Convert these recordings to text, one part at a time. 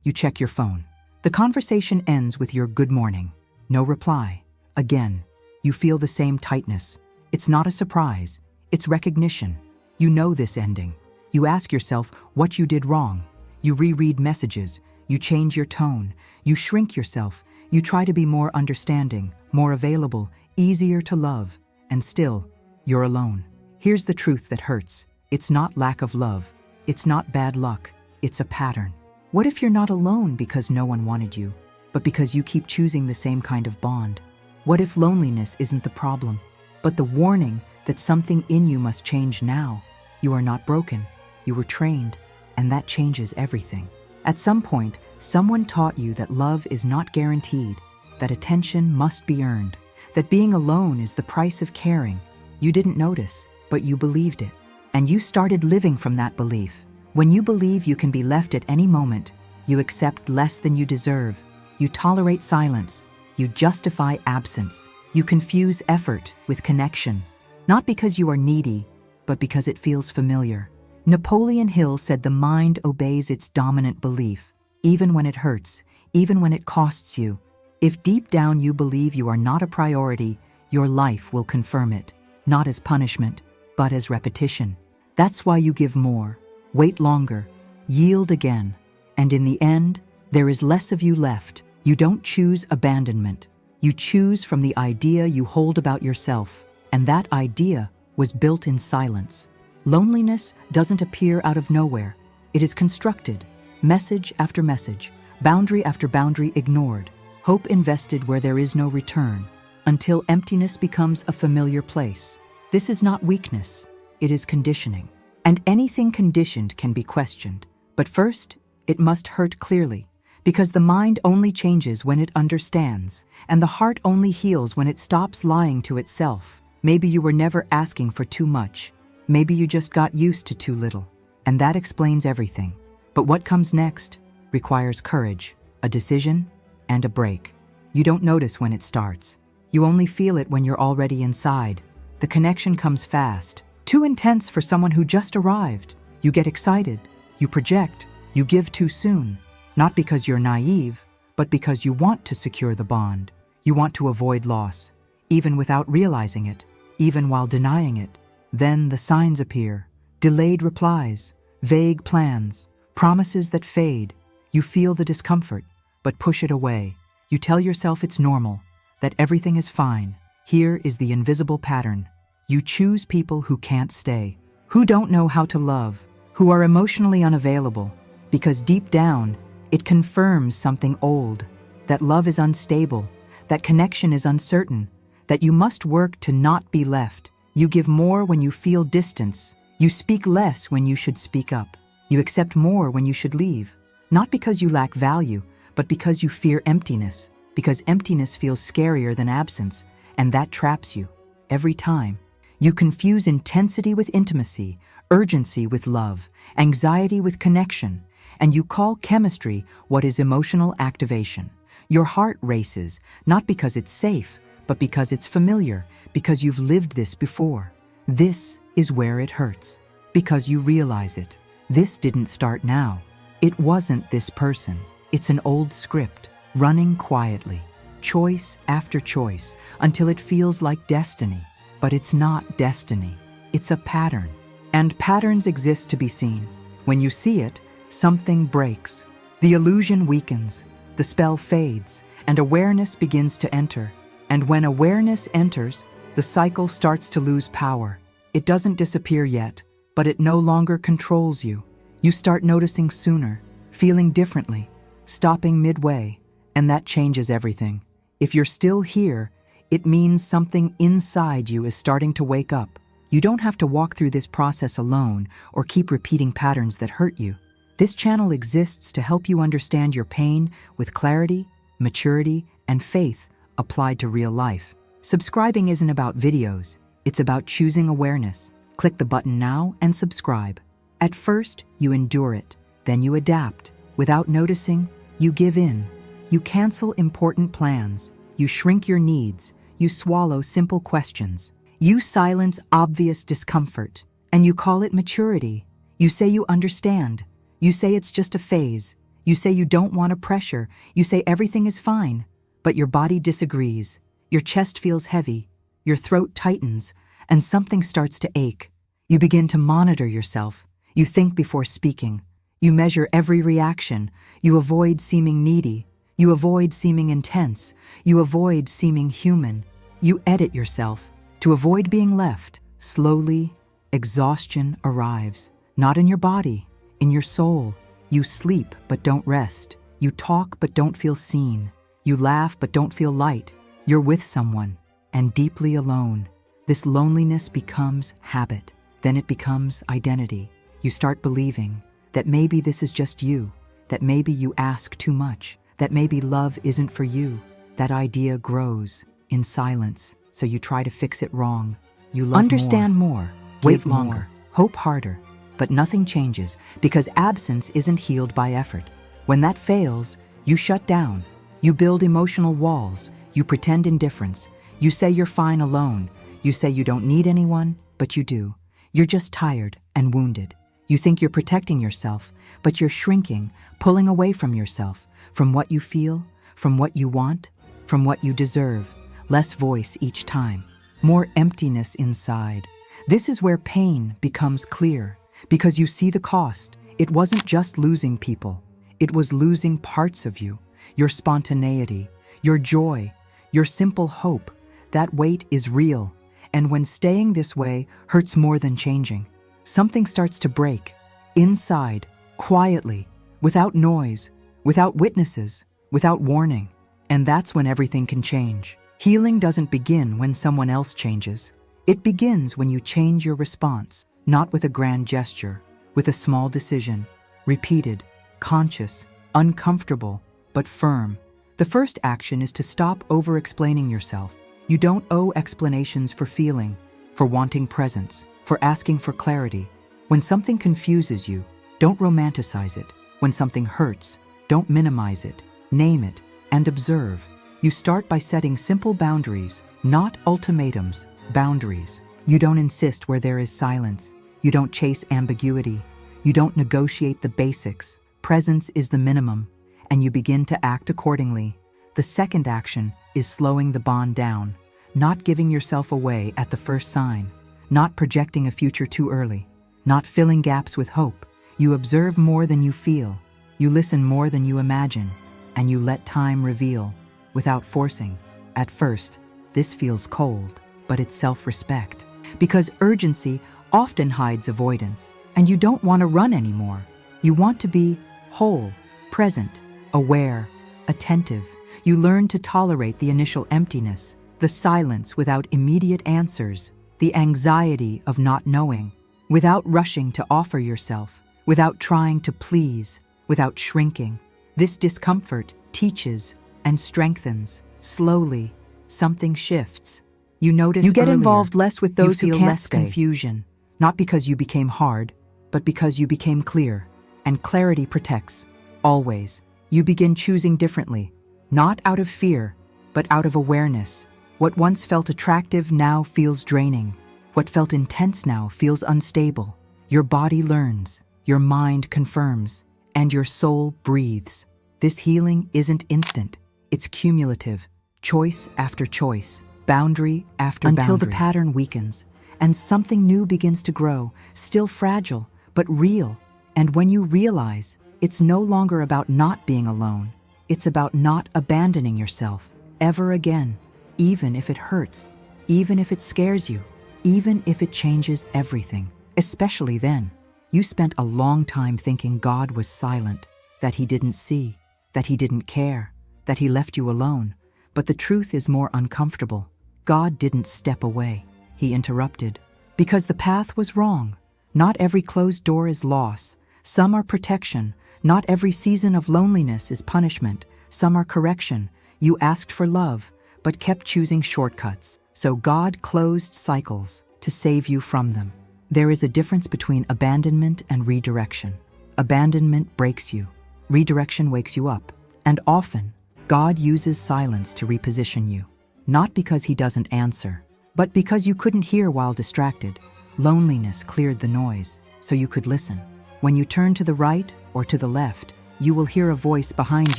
You check your phone. The conversation ends with your good morning. No reply. Again, you feel the same tightness. It's not a surprise. It's recognition. You know this ending. You ask yourself what you did wrong. You reread messages. You change your tone. You shrink yourself. You try to be more understanding, more available, easier to love. And still, you're alone. Here's the truth that hurts. It's not lack of love. It's not bad luck. It's a pattern. What if you're not alone because no one wanted you, but because you keep choosing the same kind of bond? What if loneliness isn't the problem, but the warning that something in you must change now? You are not broken. You were trained, and that changes everything. At some point, someone taught you that love is not guaranteed, that attention must be earned, that being alone is the price of caring. You didn't notice, but you believed it. And you started living from that belief. When you believe you can be left at any moment, you accept less than you deserve. You tolerate silence. You justify absence. You confuse effort with connection. Not because you are needy, but because it feels familiar. Napoleon Hill said the mind obeys its dominant belief, even when it hurts, even when it costs you. If deep down you believe you are not a priority, your life will confirm it, not as punishment, but as repetition. That's why you give more, wait longer, yield again, and in the end, there is less of you left. You don't choose abandonment. You choose from the idea you hold about yourself, and that idea was built in silence. Loneliness doesn't appear out of nowhere. It is constructed, message after message, boundary after boundary ignored, hope invested where there is no return, until emptiness becomes a familiar place. This is not weakness, it is conditioning. And anything conditioned can be questioned. But first, it must hurt clearly, because the mind only changes when it understands, and the heart only heals when it stops lying to itself. Maybe you were never asking for too much. Maybe you just got used to too little. And that explains everything. But what comes next requires courage, a decision, and a break. You don't notice when it starts. You only feel it when you're already inside. The connection comes fast, too intense for someone who just arrived. You get excited, you project, you give too soon, not because you're naive, but because you want to secure the bond. You want to avoid loss, even without realizing it, even while denying it. Then the signs appear, delayed replies, vague plans, promises that fade. You feel the discomfort, but push it away. You tell yourself it's normal, that everything is fine. Here is the invisible pattern. You choose people who can't stay, who don't know how to love, who are emotionally unavailable, because deep down, it confirms something old, that love is unstable, that connection is uncertain, that you must work to not be left. You give more when you feel distance. You speak less when you should speak up. You accept more when you should leave, not because you lack value, but because you fear emptiness, because emptiness feels scarier than absence, and that traps you every time. You confuse intensity with intimacy, urgency with love, anxiety with connection, and you call chemistry what is emotional activation. Your heart races, not because it's safe, but because it's familiar, because you've lived this before. This is where it hurts, because you realize it. This didn't start now. It wasn't this person. It's an old script, running quietly, choice after choice, until it feels like destiny. But it's not destiny. It's a pattern. And patterns exist to be seen. When you see it, something breaks. The illusion weakens, the spell fades, and awareness begins to enter. And when awareness enters, the cycle starts to lose power. It doesn't disappear yet, but it no longer controls you. You start noticing sooner, feeling differently, stopping midway, and that changes everything. If you're still here, it means something inside you is starting to wake up. You don't have to walk through this process alone or keep repeating patterns that hurt you. This channel exists to help you understand your pain with clarity, maturity, and faith applied to real life. Subscribing isn't about videos, it's about choosing awareness. Click the button now and subscribe. At first, you endure it, then you adapt. Without noticing, you give in. You cancel important plans. You shrink your needs. You swallow simple questions. You silence obvious discomfort, and you call it maturity. You say you understand. You say it's just a phase. You say you don't want to pressure. You say everything is fine. But your body disagrees. Your chest feels heavy. Your throat tightens. And something starts to ache. You begin to monitor yourself. You think before speaking. You measure every reaction. You avoid seeming needy. You avoid seeming intense. You avoid seeming human. You edit yourself to avoid being left. Slowly, exhaustion arrives. Not in your body, in your soul. You sleep but don't rest. You talk but don't feel seen. You laugh but don't feel light. You're with someone and deeply alone. This loneliness becomes habit. Then it becomes identity. You start believing that maybe this is just you, that maybe you ask too much, that maybe love isn't for you. That idea grows in silence, so you try to fix it wrong. You love understand more, wait longer, hope harder, but nothing changes because absence isn't healed by effort. When that fails, you shut down. You build emotional walls. You pretend indifference. You say you're fine alone. You say you don't need anyone, but you do. You're just tired and wounded. You think you're protecting yourself, but you're shrinking, pulling away from yourself, from what you feel, from what you want, from what you deserve. Less voice each time, more emptiness inside. This is where pain becomes clear, because you see the cost. It wasn't just losing people. It was losing parts of you, your spontaneity, your joy, your simple hope. That weight is real, and when staying this way hurts more than changing, something starts to break. Inside, quietly, without noise, without witnesses, without warning. And that's when everything can change. Healing doesn't begin when someone else changes. It begins when you change your response, not with a grand gesture, with a small decision, repeated, conscious, uncomfortable, but firm. The first action is to stop over-explaining yourself. You don't owe explanations for feeling, for wanting presence, for asking for clarity. When something confuses you, don't romanticize it. When something hurts, don't minimize it. Name it and observe. You start by setting simple boundaries, not ultimatums, boundaries. You don't insist where there is silence. You don't chase ambiguity. You don't negotiate the basics. Presence is the minimum, and you begin to act accordingly. The second action is slowing the bond down, not giving yourself away at the first sign, not projecting a future too early, not filling gaps with hope. You observe more than you feel. You listen more than you imagine, and you let time reveal, without forcing. At first, this feels cold, but it's self-respect. Because urgency often hides avoidance, and you don't want to run anymore. You want to be whole, present, aware, attentive. You learn to tolerate the initial emptiness, the silence without immediate answers, the anxiety of not knowing, without rushing to offer yourself, without trying to please, without shrinking. This discomfort teaches and strengthens. Slowly, something shifts. You notice you get involved less with those who can't stay. Confusion, not because you became hard, but because you became clear. And clarity protects, always. You begin choosing differently, not out of fear, but out of awareness. What once felt attractive now feels draining. What felt intense now feels unstable. Your body learns, your mind confirms, and your soul breathes. This healing isn't instant. It's cumulative, choice after choice, boundary after boundary. Until the pattern weakens, and something new begins to grow, still fragile, but real. And when you realize, it's no longer about not being alone. It's about not abandoning yourself ever again, even if it hurts, even if it scares you, even if it changes everything. Especially then, you spent a long time thinking God was silent, that he didn't see, that he didn't care, that he left you alone. But the truth is more uncomfortable. God didn't step away. He interrupted. Because the path was wrong. Not every closed door is loss. Some are protection. Not every season of loneliness is punishment. Some are correction. You asked for love, but kept choosing shortcuts. So God closed cycles to save you from them. There is a difference between abandonment and redirection. Abandonment breaks you. Redirection wakes you up. And often, God uses silence to reposition you. Not because he doesn't answer, but because you couldn't hear while distracted. Loneliness cleared the noise, so you could listen. When you turned to the right or to the left, you will hear a voice behind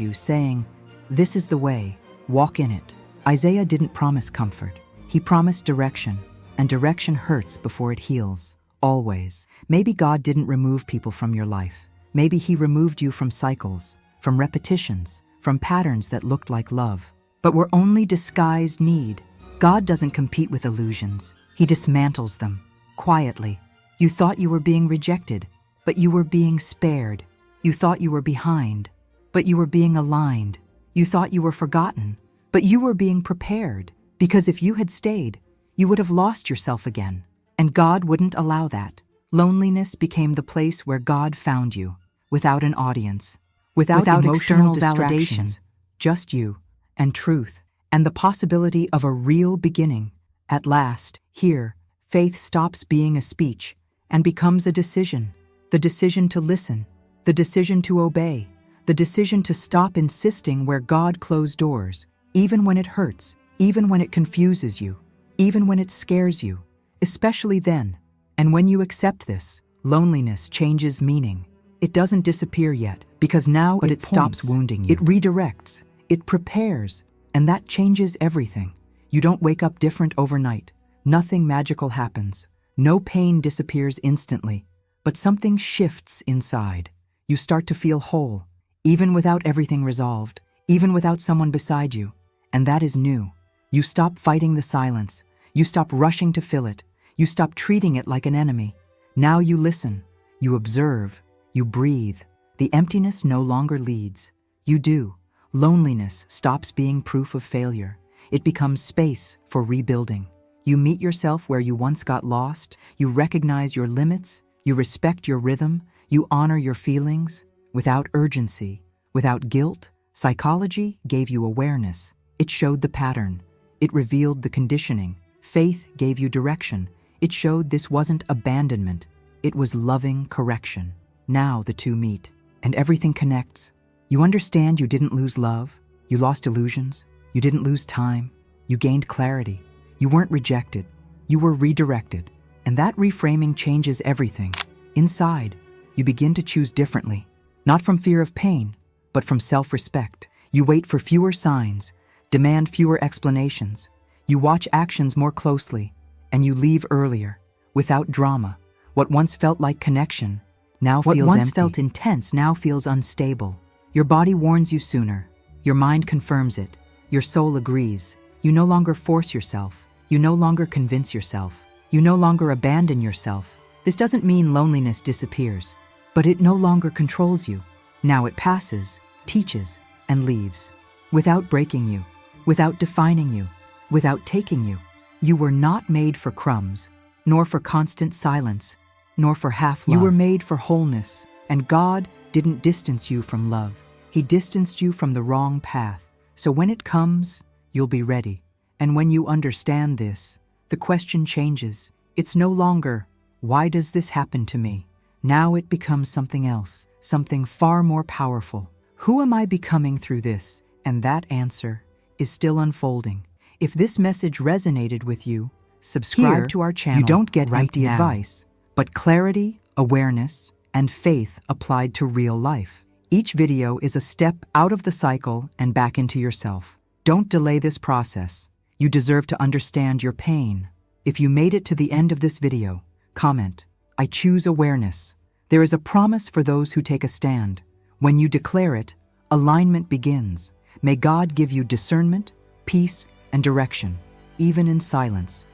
you saying, "This is the way, walk in it." Isaiah didn't promise comfort. He promised direction, and direction hurts before it heals, always. Maybe God didn't remove people from your life. Maybe He removed you from cycles, from repetitions, from patterns that looked like love, but were only disguised need. God doesn't compete with illusions. He dismantles them, quietly. You thought you were being rejected, but you were being spared. You thought you were behind, but you were being aligned. You thought you were forgotten, but you were being prepared. Because if you had stayed, you would have lost yourself again. And God wouldn't allow that. Loneliness became the place where God found you, without an audience, without external validation, just you, and truth, and the possibility of a real beginning. At last, here, faith stops being a speech and becomes a decision. The decision to listen, the decision to obey, the decision to stop insisting where God closed doors, even when it hurts, even when it confuses you, even when it scares you, especially then. And when you accept this, loneliness changes meaning. It doesn't disappear yet, because now it stops wounding you. It redirects, it prepares, and that changes everything. You don't wake up different overnight. Nothing magical happens. No pain disappears instantly, but something shifts inside. You start to feel whole, even without everything resolved, even without someone beside you. And that is new. You stop fighting the silence. You stop rushing to fill it. You stop treating it like an enemy. Now you listen. You observe. You breathe. The emptiness no longer leads. You do. Loneliness stops being proof of failure. It becomes space for rebuilding. You meet yourself where you once got lost. You recognize your limits. You respect your rhythm. You honor your feelings without urgency, without guilt. Psychology gave you awareness. It showed the pattern. It revealed the conditioning. Faith gave you direction. It showed this wasn't abandonment. It was loving correction. Now the two meet, and everything connects. You understand you didn't lose love. You lost illusions. You didn't lose time. You gained clarity. You weren't rejected. You were redirected. And that reframing changes everything. Inside, you begin to choose differently, not from fear of pain, but from self-respect. You wait for fewer signs, demand fewer explanations. You watch actions more closely, and you leave earlier, without drama. What once felt like connection now feels empty. What once felt intense now feels unstable. Your body warns you sooner. Your mind confirms it. Your soul agrees. You no longer force yourself. You no longer convince yourself. You no longer abandon yourself. This doesn't mean loneliness disappears, but it no longer controls you. Now it passes, teaches, and leaves. Without breaking you, without defining you, without taking you. You were not made for crumbs, nor for constant silence, nor for half love. You were made for wholeness, and God didn't distance you from love. He distanced you from the wrong path. So when it comes, you'll be ready. And when you understand this, the question changes. It's no longer, why does this happen to me? Now it becomes something else, something far more powerful. Who am I becoming through this? And that answer is still unfolding. If this message resonated with you, subscribe to our channel. You don't get empty advice, but clarity, awareness, and faith applied to real life. Each video is a step out of the cycle and back into yourself. Don't delay this process. You deserve to understand your pain. If you made it to the end of this video, comment, "I choose awareness." There is a promise for those who take a stand. When you declare it, alignment begins. May God give you discernment, peace, and direction, even in silence.